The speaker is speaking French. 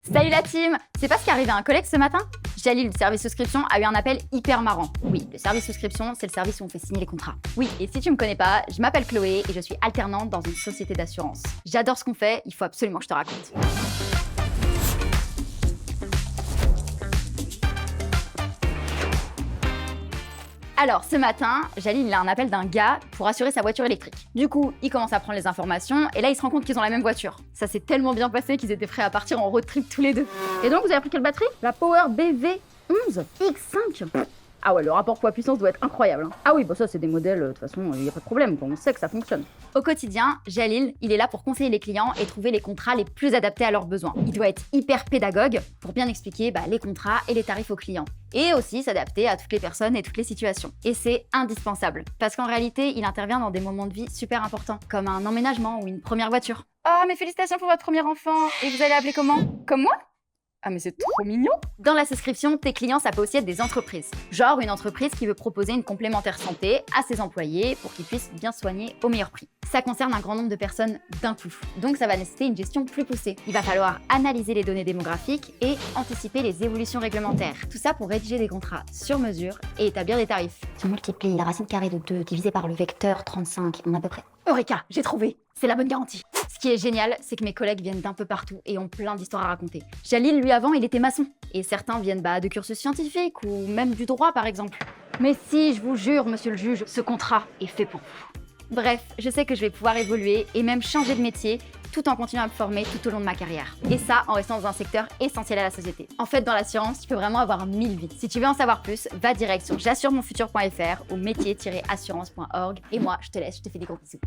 Salut la team! C'est pas ce qui est arrivé à un collègue ce matin? Jalil du service souscription a eu un appel hyper marrant. Oui, le service souscription, c'est le service où on fait signer les contrats. Oui, et si tu me connais pas, je m'appelle Chloé et je suis alternante dans une société d'assurance. J'adore ce qu'on fait, il faut absolument que je te raconte. Alors, ce matin, Jalil il a un appel d'un gars pour assurer sa voiture électrique. Du coup, il commence à prendre les informations et là, il se rend compte qu'ils ont la même voiture. Ça s'est tellement bien passé qu'ils étaient prêts à partir en road trip tous les deux. Et donc, vous avez pris quelle batterie? La Power BV11 X5. Ah ouais, le rapport poids-puissance doit être incroyable. Ah oui, bah ça, c'est des modèles, de toute façon, il n'y a pas de problème, on sait que ça fonctionne. Au quotidien, Jalil, il est là pour conseiller les clients et trouver les contrats les plus adaptés à leurs besoins. Il doit être hyper pédagogue pour bien expliquer les contrats et les tarifs aux clients. Et aussi s'adapter à toutes les personnes et toutes les situations. Et c'est indispensable, parce qu'en réalité, il intervient dans des moments de vie super importants, comme un emménagement ou une première voiture. Oh, mais félicitations pour votre premier enfant! Et vous allez appeler comment? Comme moi? Ah mais c'est trop mignon! Dans la souscription, tes clients, ça peut aussi être des entreprises. Genre une entreprise qui veut proposer une complémentaire santé à ses employés pour qu'ils puissent bien soigner au meilleur prix. Ça concerne un grand nombre de personnes d'un coup. Donc ça va nécessiter une gestion plus poussée. Il va falloir analyser les données démographiques et anticiper les évolutions réglementaires. Tout ça pour rédiger des contrats sur mesure et établir des tarifs. Tu multiplies la racine carrée de 2 divisé par le vecteur 35, on a à peu près. Eureka, j'ai trouvé! C'est la bonne garantie. Ce qui est génial, c'est que mes collègues viennent d'un peu partout et ont plein d'histoires à raconter. Jalil, lui avant, il était maçon. Et certains viennent de cursus scientifiques ou même du droit par exemple. Mais si, je vous jure, monsieur le juge, ce contrat est fait pour vous. Bref, je sais que je vais pouvoir évoluer et même changer de métier tout en continuant à me former tout au long de ma carrière. Et ça, en restant dans un secteur essentiel à la société. En fait, dans l'assurance, tu peux vraiment avoir 1000 vies. Si tu veux en savoir plus, va direct sur j'assuremonfutur.fr ou métier-assurance.org. Et moi, je te laisse, je te fais des gros bisous.